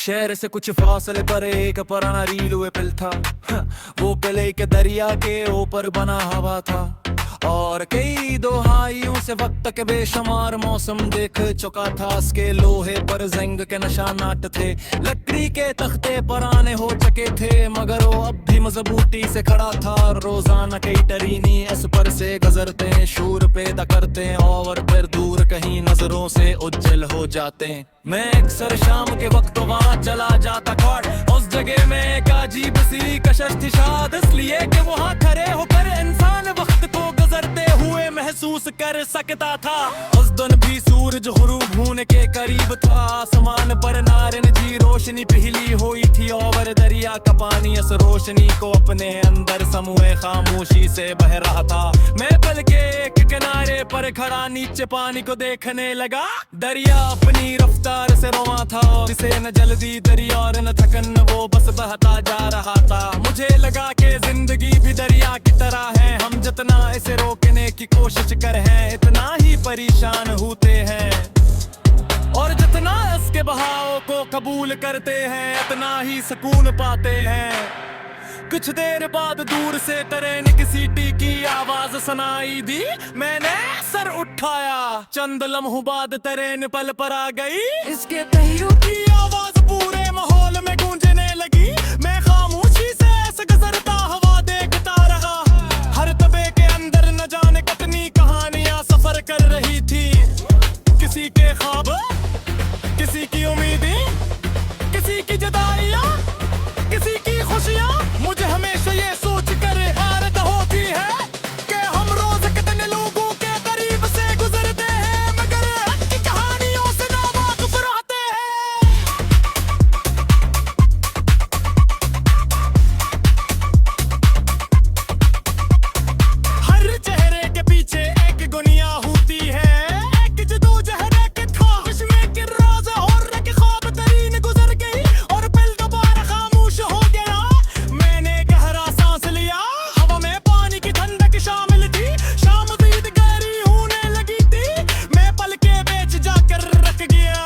शहर से कुछ फासले पर एक पुराना रेलवे पुल था। वो पुल एक दरिया के ऊपर बना हुआ था और कई दोहाइयों से वक्त के बेशुमार मौसम देख चुका था। उसके लोहे पर जंग के निशानात थे, लकड़ी के तख्ते पुराने हो चुके थे, मगर वो अब भी मजबूती से खड़ा था। रोजाना कई टरीनी इस पर से गुजरते, शूर पैदा करते और फिर दूर कहीं नजरों से उज्जवल हो जाते। मैं अक्सर शाम के वक्त वहाँ चला जाता खौट, उस जगह में एक अजीब सी कशिश थी, शायद इसलिए कि वहाँ खड़े होकर इंसान वक्त को गुजरते हुए महसूस कर सकता था। उस दिन भी सूरज गुरूब होने के करीब था, आसमान पर नारंगी रोशनी पहली हुई थी और दरिया का पानी इस रोशनी को अपने अंदर समूह खामोशी से बह रहा था। मैं पल के एक किनारे पर खड़ा नीचे पानी को देखने लगा। दरिया अपनी रफ्तार से रवा था, इसे न जल्दी दरिया और न थकन, वो बस बहता जा रहा था। मुझे लगा कि जिंदगी भी दरिया की तरह है, हम जितना इसे रोकने की कोशिश कर हैं इतना ही परेशान होते हैं, और जितना इसके बहाव को कबूल करते हैं इतना ही सुकून पाते हैं। कुछ देर बाद दूर से ट्रेन की सीटी की आवाज सुनाई दी। मैंने सर उठाया, चंद लम्हों बाद ट्रेन पल पर आ गई। इसके पहियों की आवाज पूरे माहौल में गूंजने लगी। मैं खामोशी से ऐसे गुजरता हवा देखता रहा, हर तबे के अंदर न जाने कितनी कहानियां सफर कर रही थी। किसी के ख्वाब, किसी की उम्मीदें, किसी की जुदाइयां, किसी की खुशियां। मुझे हमेशा ये सोच कर हैरत होती है कि हम रोज कितने लोगों के करीब से गुजरते हैं, मगर की कहानियों से नावाकिफ रहते हैं। हर चेहरे के पीछे एक दुनिया होती है, एक जदोजहद के ख्वाहिश में कि रोज और एक ख्वाब तरीन गुजर गई और दिल दोबारा खामोश हो गया। मैंने गहरा सांस लिया, हवा में पानी की ठंडक शामिल थी, शाम मज़ीद गहरी होने लगी थी। मैं पल के बीच जाकर रख गया,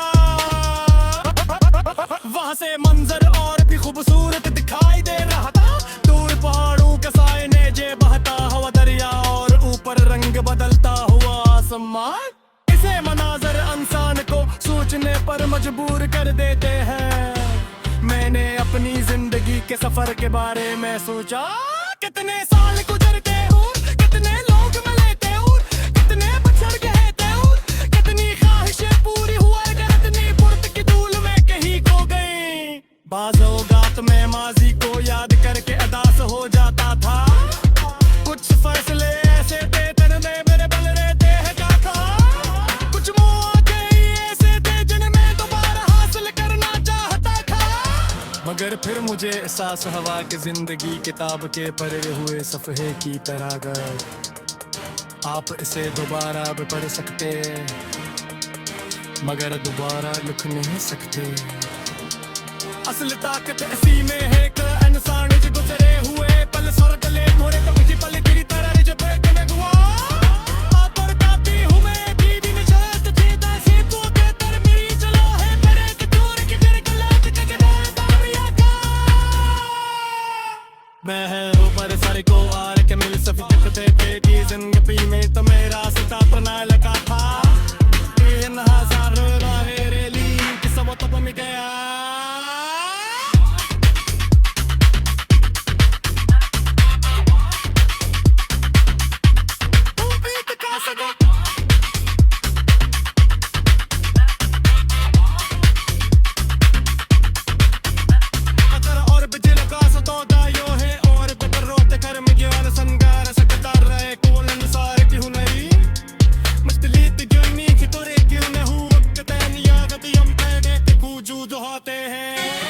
वहाँ से मंजर और भी खूबसूरत दिखाई दे रहा था। दूर पहाड़ों के साए नीचे बहता हुआ दरिया और ऊपर रंग बदलता हुआ आसमान। इसे मनाजर इंसान को सोचने पर मजबूर कर देते हैं। मैंने अपनी जिंदगी के सफर के बारे में सोचा, कितने साल गुजरते और कितने लोग मिले थे और कितने बछड़ गए थे और कितनी ख्वाहिशें पूरी हुआ कर इतनी बुर्द की धूल में कहीं खो गई। बाज़ औक़ात में माजी को याद करके अदास हो जाता था। कुछ फैसले ऐसे थे तन्ने मेरे बल रहते हैं काका, कुछ मौके ही ऐसे थे जिनमें दोबारा हासिल करना चाहता था। मगर फिर मुझे एहसास हुआ कि जिंदगी किताब के पढ़े हुए सफ़े की तरह गए, आप इसे दोबारा भी पढ़ सकते मगर दोबारा लिख नहीं सकते। असल ताकत ऐसी में है कि इंसान जो गुजरे हुए पल स्वर्ग ले मोरे तो मुझे पल तेरी तरह जब मैं हुआ पर काफी हूँ मैं भी निशात थे दासी को के तर मेरी चलो है मेरे के दूर की तेरे गलत के दारिया का। मैं है ऊपर सर को आर के मिल सफी दिखते थे की जिंदगी में तो मेरा रास्ता अपना लगा था। इन हजार राहें रेली कि सब तब में गया। होते हैं